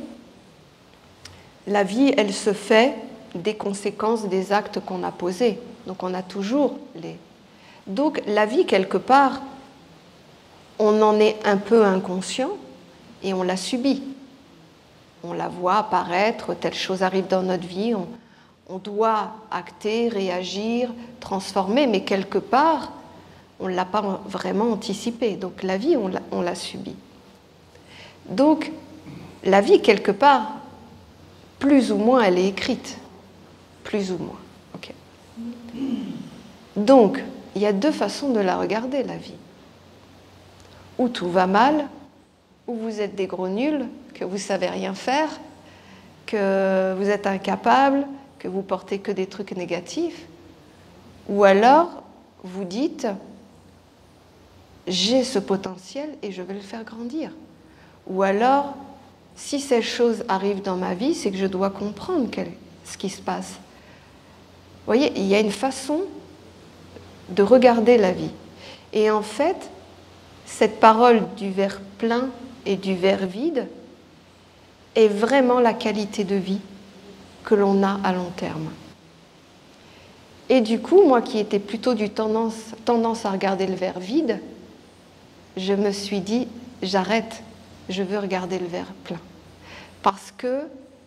la vie, elle se fait des conséquences des actes qu'on a posés. Donc on a toujours les... Donc la vie, quelque part, on en est un peu inconscient et on la subit. On la voit apparaître, telle chose arrive dans notre vie, on doit acter, réagir, transformer, mais quelque part, on ne l'a pas vraiment anticipé. Donc la vie, on l'a subie. Donc la vie, quelque part, plus ou moins, elle est écrite. Plus ou moins. Okay. Donc, il y a deux façons de la regarder, la vie. Ou tout va mal, ou vous êtes des gros nuls, que vous ne savez rien faire, que vous êtes incapable, que vous portez que des trucs négatifs. Ou alors, vous dites, j'ai ce potentiel et je vais le faire grandir. Ou alors, si ces choses arrivent dans ma vie, c'est que je dois comprendre ce qui se passe. Vous voyez, il y a une façon de regarder la vie. Et en fait, cette parole du verre plein et du verre vide est vraiment la qualité de vie que l'on a à long terme. Et du coup, moi qui étais plutôt du tendance à regarder le verre vide, je me suis dit, j'arrête, je veux regarder le verre plein. Parce que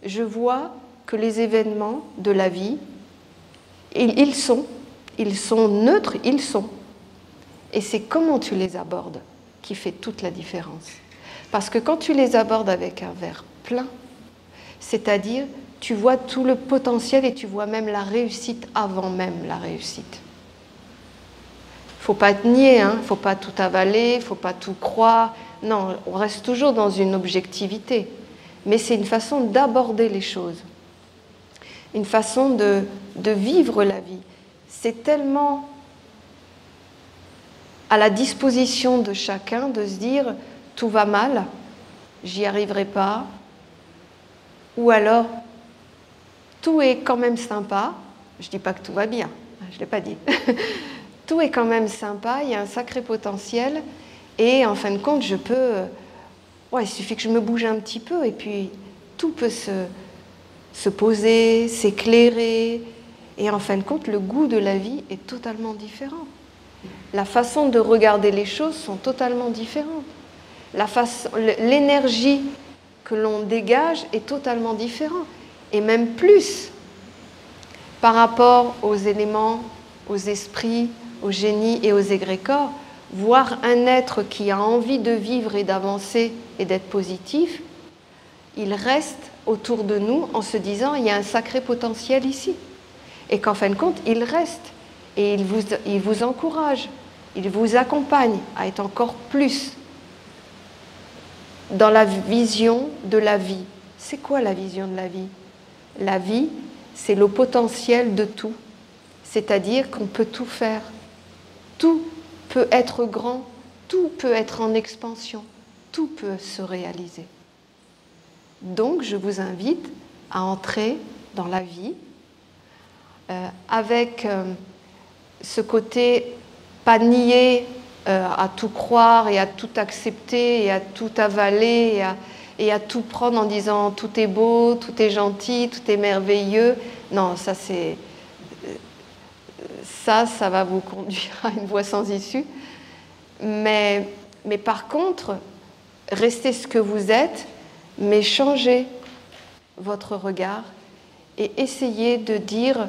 je vois que les événements de la vie, ils sont neutres, ils sont. Et c'est comment tu les abordes qui fait toute la différence. Parce que quand tu les abordes avec un verre plein, c'est-à-dire tu vois tout le potentiel et tu vois même la réussite avant même la réussite. Il ne faut pas être niais, il ne faut pas tout avaler, il ne faut pas tout croire. Non, on reste toujours dans une objectivité. Mais c'est une façon d'aborder les choses. Une façon de vivre la vie. C'est tellement à la disposition de chacun de se dire « tout va mal, j'y arriverai pas » ou alors « tout est quand même sympa », je ne dis pas que tout va bien, je ne l'ai pas dit, « tout est quand même sympa, il y a un sacré potentiel et en fin de compte, je peux... il suffit que je me bouge un petit peu et puis tout peut se poser, s'éclairer. Et en fin de compte, le goût de la vie est totalement différent. La façon de regarder les choses sont totalement différentes. L'énergie que l'on dégage est totalement différente. Et même plus par rapport aux éléments, aux esprits, aux génies et aux égrégores, voir un être qui a envie de vivre et d'avancer et d'être positif, il reste autour de nous en se disant il y a un sacré potentiel ici. Et qu'en fin de compte, il reste et il vous encourage, il vous accompagne à être encore plus dans la vision de la vie. C'est quoi la vision de la vie? La vie, c'est le potentiel de tout. C'est-à-dire qu'on peut tout faire. Tout peut être grand, tout peut être en expansion, tout peut se réaliser. Donc, je vous invite à entrer dans la vie avec ce côté pas nier, à tout croire et à tout accepter et à tout avaler et à tout prendre en disant tout est beau, tout est gentil, tout est merveilleux. Non, ça va vous conduire à une voie sans issue. Mais par contre, restez ce que vous êtes mais changez votre regard et essayez de dire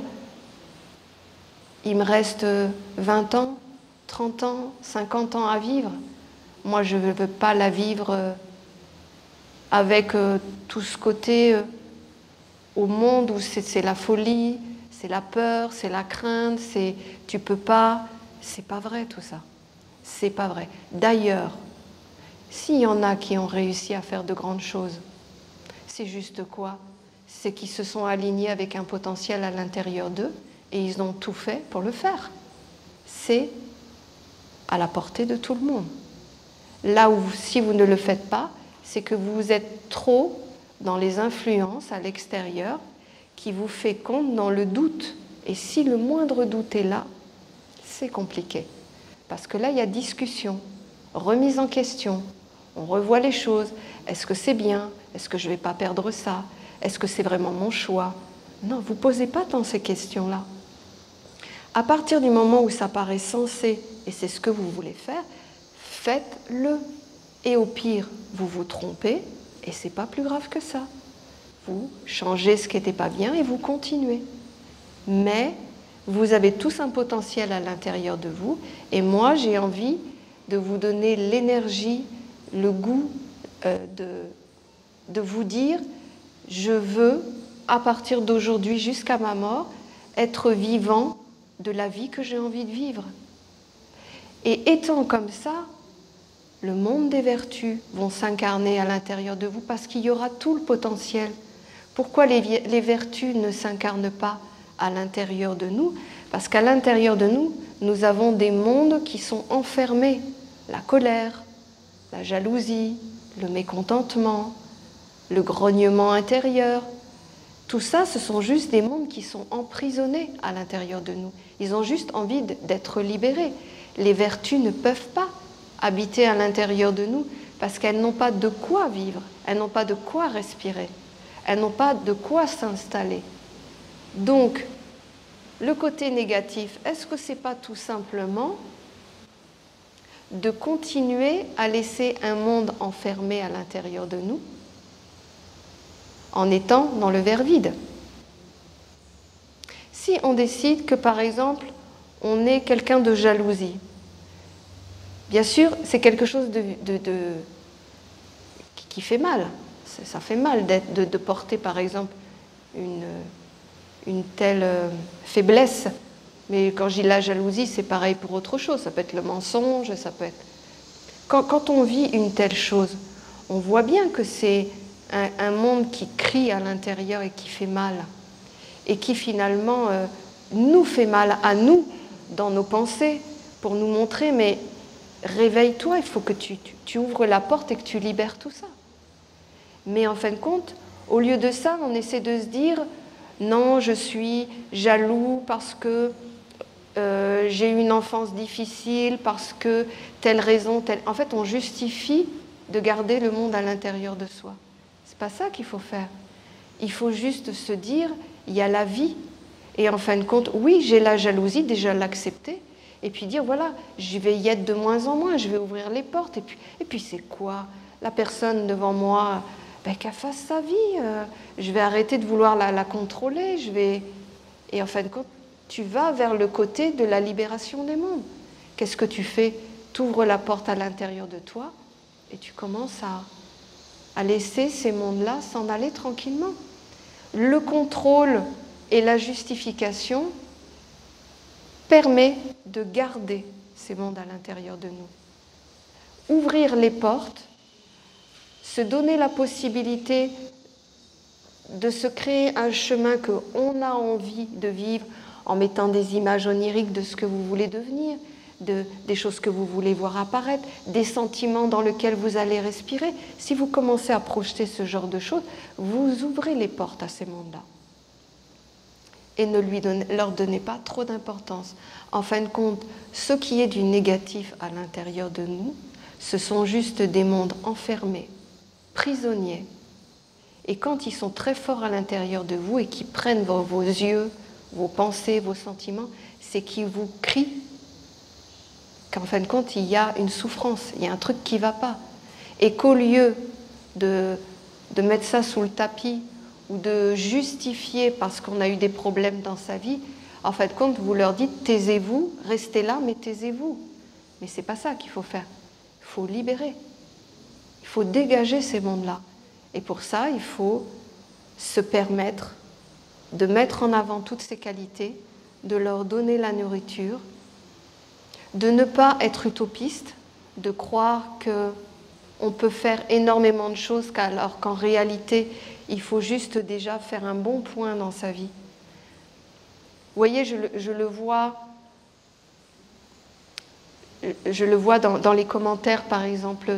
« il me reste 20 ans, 30 ans, 50 ans à vivre. Moi, je ne veux pas la vivre avec tout ce côté au monde où c'est la folie, c'est la peur, c'est la crainte, c'est tu peux pas. » C'est pas vrai tout ça. C'est pas vrai. D'ailleurs, s'il y en a qui ont réussi à faire de grandes choses, c'est juste quoi? C'est qu'ils se sont alignés avec un potentiel à l'intérieur d'eux et ils ont tout fait pour le faire. C'est à la portée de tout le monde. Là où, si vous ne le faites pas, c'est que vous êtes trop dans les influences à l'extérieur qui vous fait compte dans le doute. Et si le moindre doute est là, c'est compliqué. Parce que là, il y a discussion, remise en question. On revoit les choses. Est-ce que c'est bien? Est-ce que je ne vais pas perdre ça? Est-ce que c'est vraiment mon choix? Non, vous ne posez pas tant ces questions-là. À partir du moment où ça paraît sensé, et c'est ce que vous voulez faire, faites-le. Et au pire, vous vous trompez, et ce n'est pas plus grave que ça. Vous changez ce qui n'était pas bien et vous continuez. Mais vous avez tous un potentiel à l'intérieur de vous, et moi, j'ai envie de vous donner l'énergie, le goût de vous dire « je veux, à partir d'aujourd'hui jusqu'à ma mort, être vivant de la vie que j'ai envie de vivre. » Et étant comme ça, le monde des vertus vont s'incarner à l'intérieur de vous parce qu'il y aura tout le potentiel. Pourquoi les vertus ne s'incarnent pas à l'intérieur de nous? Parce qu'à l'intérieur de nous, nous avons des mondes qui sont enfermés. La colère, la jalousie, le mécontentement, le grognement intérieur. Tout ça, ce sont juste des mondes qui sont emprisonnés à l'intérieur de nous. Ils ont juste envie d'être libérés. Les vertus ne peuvent pas habiter à l'intérieur de nous parce qu'elles n'ont pas de quoi vivre, elles n'ont pas de quoi respirer, elles n'ont pas de quoi s'installer. Donc, le côté négatif, est-ce que ce n'est pas tout simplement de continuer à laisser un monde enfermé à l'intérieur de nous en étant dans le verre vide? Si on décide que, par exemple, on est quelqu'un de jalousie, bien sûr, c'est quelque chose qui fait mal. Ça fait mal de porter, par exemple, une telle faiblesse. Mais quand je dis la jalousie, c'est pareil pour autre chose. Ça peut être le mensonge, ça peut être... Quand on vit une telle chose, on voit bien que c'est un monde qui crie à l'intérieur et qui fait mal. Et qui finalement nous fait mal à nous, dans nos pensées, pour nous montrer, mais réveille-toi, il faut que tu ouvres la porte et que tu libères tout ça. Mais en fin de compte, au lieu de ça, on essaie de se dire « non, je suis jaloux parce que j'ai eu une enfance difficile, parce que telle raison, telle... » En fait, on justifie de garder le monde à l'intérieur de soi. C'est pas ça qu'il faut faire. Il faut juste se dire « il y a la vie ». Et en fin de compte, oui, j'ai la jalousie, déjà l'accepter. Et puis dire, voilà, je vais y être de moins en moins, je vais ouvrir les portes. Et puis c'est quoi? La personne devant moi, ben, qu'elle fasse sa vie. Je vais arrêter de vouloir la contrôler. Et en fin de compte, tu vas vers le côté de la libération des mondes. Qu'est-ce que tu fais? Tu ouvres la porte à l'intérieur de toi et tu commences à laisser ces mondes-là s'en aller tranquillement. Le contrôle et la justification permet de garder ces mondes à l'intérieur de nous. Ouvrir les portes, se donner la possibilité de se créer un chemin qu'on a envie de vivre en mettant des images oniriques de ce que vous voulez devenir, des choses que vous voulez voir apparaître, des sentiments dans lesquels vous allez respirer. Si vous commencez à projeter ce genre de choses, vous ouvrez les portes à ces mondes-là. Et ne leur donnez pas trop d'importance. En fin de compte, ce qui est du négatif à l'intérieur de nous, ce sont juste des mondes enfermés, prisonniers. Et quand ils sont très forts à l'intérieur de vous et qu'ils prennent vos yeux, vos pensées, vos sentiments, c'est qu'ils vous crient qu'en fin de compte, il y a une souffrance, il y a un truc qui ne va pas. Et qu'au lieu de de mettre ça sous le tapis ou de justifier parce qu'on a eu des problèmes dans sa vie, en fin de compte, vous leur dites taisez-vous, restez là, mais taisez-vous. Mais ce n'est pas ça qu'il faut faire. Il faut libérer. Il faut dégager ces mondes-là. Et pour ça, il faut se permettre de mettre en avant toutes ces qualités, de leur donner la nourriture, de ne pas être utopiste, de croire qu'on peut faire énormément de choses alors qu'en réalité, il faut juste déjà faire un bon point dans sa vie. Vous voyez, je le vois dans les commentaires, par exemple,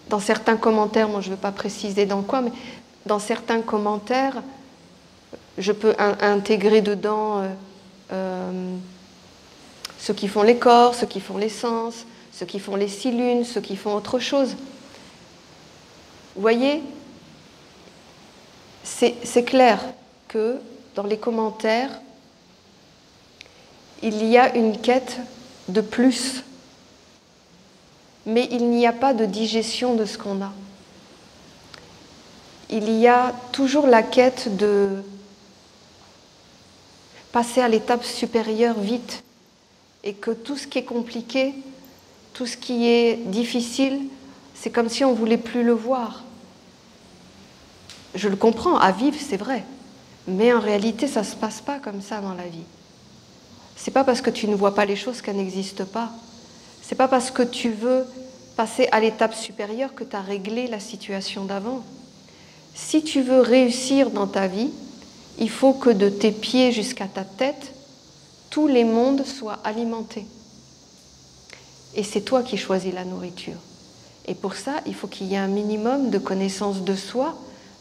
dans certains commentaires, moi je ne veux pas préciser dans quoi, mais dans certains commentaires, je peux intégrer dedans ceux qui font les corps, ceux qui font les sens, ceux qui font les 6 lunes, ceux qui font autre chose. Vous voyez, c'est clair que dans les commentaires, il y a une quête de plus, mais il n'y a pas de digestion de ce qu'on a. Il y a toujours la quête de passer à l'étape supérieure vite, et que tout ce qui est compliqué, tout ce qui est difficile, c'est comme si on ne voulait plus le voir. Je le comprends, à vivre, c'est vrai, mais en réalité, ça ne se passe pas comme ça dans la vie. C'est pas parce que tu ne vois pas les choses qu'elles n'existent pas. C'est pas parce que tu veux passer à l'étape supérieure que tu as réglé la situation d'avant. Si tu veux réussir dans ta vie, il faut que de tes pieds jusqu'à ta tête, tous les mondes soient alimentés. Et c'est toi qui choisis la nourriture. Et pour ça, il faut qu'il y ait un minimum de connaissance de soi,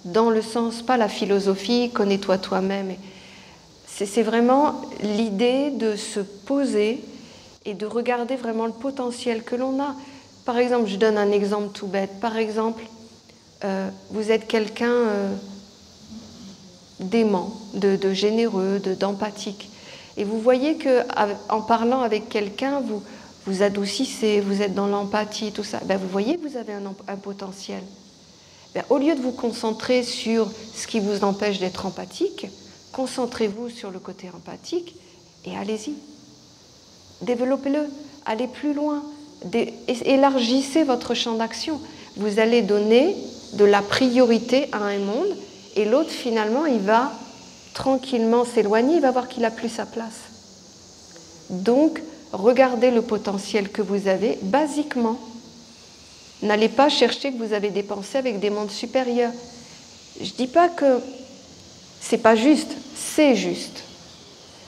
dans le sens, pas la philosophie, connais-toi toi-même. C'est vraiment l'idée de se poser et de regarder vraiment le potentiel que l'on a. Par exemple, je donne un exemple tout bête. Par exemple, vous êtes quelqu'un d'aimant, de généreux, d'empathique. Et vous voyez qu'en parlant avec quelqu'un, vous adoucissez, vous êtes dans l'empathie, tout ça. Ben, vous voyez que vous avez un potentiel. Ben, au lieu de vous concentrer sur ce qui vous empêche d'être empathique, concentrez-vous sur le côté empathique et allez-y. Développez-le, allez plus loin, élargissez votre champ d'action. Vous allez donner de la priorité à un monde et l'autre, finalement, il va tranquillement s'éloigner, il va voir qu'il n'a plus sa place. Donc, regardez le potentiel que vous avez basiquement. N'allez pas chercher que vous avez des pensées avec des mondes supérieurs. Je ne dis pas que c'est pas juste, c'est juste.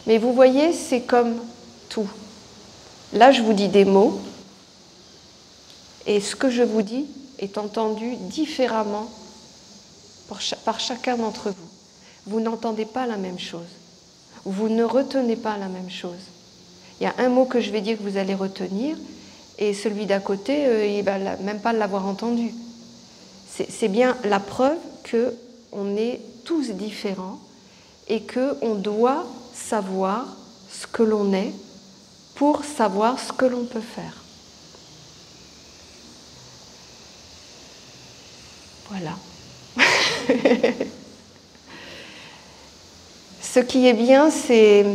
Mais vous voyez, c'est comme tout. Là, je vous dis des mots, et ce que je vous dis est entendu différemment par chacun d'entre vous. Vous n'entendez pas la même chose. Vous ne retenez pas la même chose. Il y a un mot que je vais dire que vous allez retenir, et celui d'à côté, il ne va même pas l'avoir entendu. C'est bien la preuve qu'on est tous différents et qu'on doit savoir ce que l'on est pour savoir ce que l'on peut faire. Voilà. Ce qui est bien, c'est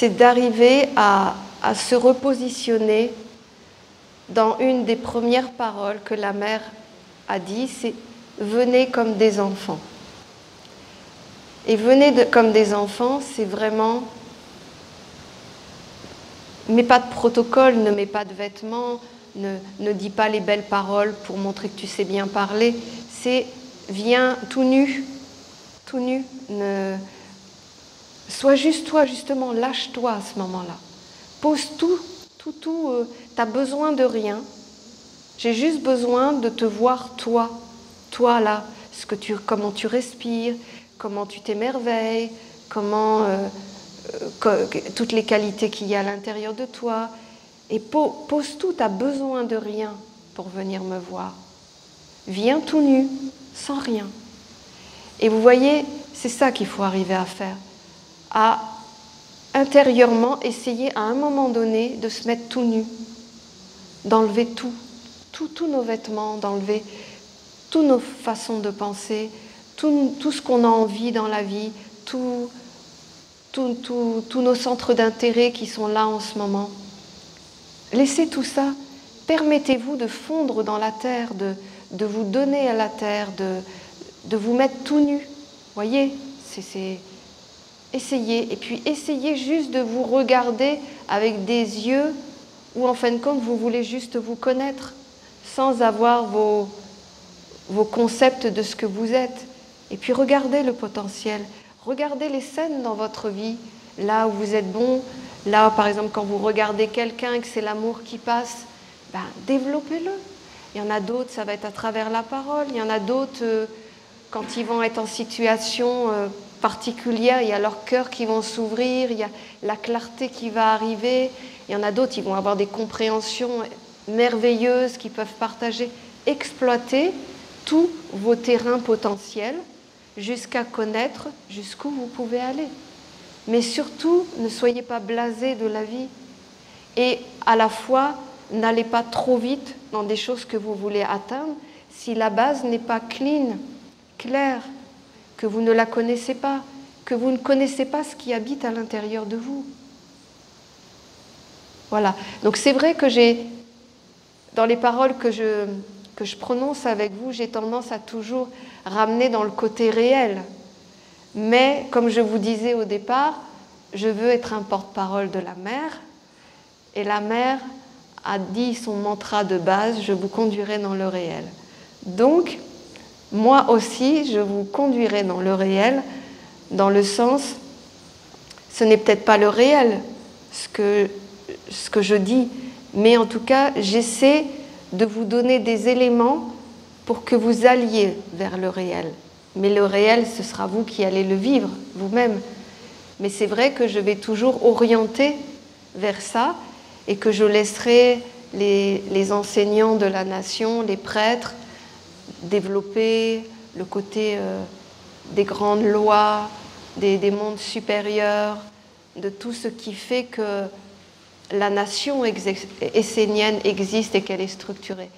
d'arriver à se repositionner dans une des premières paroles que la mère a dit, c'est « venez comme des enfants ». Et « venez comme des enfants », c'est vraiment « mets pas de protocole, ne mets pas de vêtements, ne dis pas les belles paroles pour montrer que tu sais bien parler », c'est « viens tout nu, sois juste toi, justement, lâche-toi à ce moment-là. Pose tout, t'as besoin de rien. J'ai juste besoin de te voir toi là, comment tu respires, comment tu t'émerveilles, toutes les qualités qu'il y a à l'intérieur de toi. Et pose tout, t'as besoin de rien pour venir me voir. Viens tout nu, sans rien. Et vous voyez, c'est ça qu'il faut arriver à faire. À intérieurement, essayer à un moment donné de se mettre tout nu, d'enlever tous nos vêtements, d'enlever toutes nos façons de penser, tout ce qu'on a envie dans la vie, tous nos centres d'intérêt qui sont là en ce moment. Laissez tout ça, permettez-vous de fondre dans la terre, de vous donner à la terre, de vous mettre tout nu. Voyez, essayez, et puis essayez juste de vous regarder avec des yeux où en fin de compte vous voulez juste vous connaître, sans avoir vos concepts de ce que vous êtes. Et puis regardez le potentiel, regardez les scènes dans votre vie, là où vous êtes bon, là par exemple quand vous regardez quelqu'un et que c'est l'amour qui passe, ben, développez-le. Il y en a d'autres, ça va être à travers la parole, il y en a d'autres, quand ils vont être en situation particulière, il y a leur cœur qui vont s'ouvrir, il y a la clarté qui va arriver, il y en a d'autres, ils vont avoir des compréhensions merveilleuses qu'ils peuvent partager. Exploitez tous vos terrains potentiels jusqu'à connaître jusqu'où vous pouvez aller. Mais surtout, ne soyez pas blasés de la vie. Et à la fois, n'allez pas trop vite dans des choses que vous voulez atteindre si la base n'est pas clean, claire, que vous ne la connaissez pas, que vous ne connaissez pas ce qui habite à l'intérieur de vous. Voilà. Donc c'est vrai que dans les paroles que je prononce avec vous, j'ai tendance à toujours ramener dans le côté réel. Mais, comme je vous disais au départ, je veux être un porte-parole de la mère. Et la mère a dit son mantra de base, je vous conduirai dans le réel. Donc, moi aussi, je vous conduirai dans le réel, dans le sens, ce n'est peut-être pas le réel, ce que je dis, mais en tout cas, j'essaie de vous donner des éléments pour que vous alliez vers le réel. Mais le réel, ce sera vous qui allez le vivre, vous-même. Mais c'est vrai que je vais toujours orienter vers ça et que je laisserai les enseignants de la nation, les prêtres, développer le côté des grandes lois, des mondes supérieurs, de tout ce qui fait que la nation essénienne existe et qu'elle est structurée.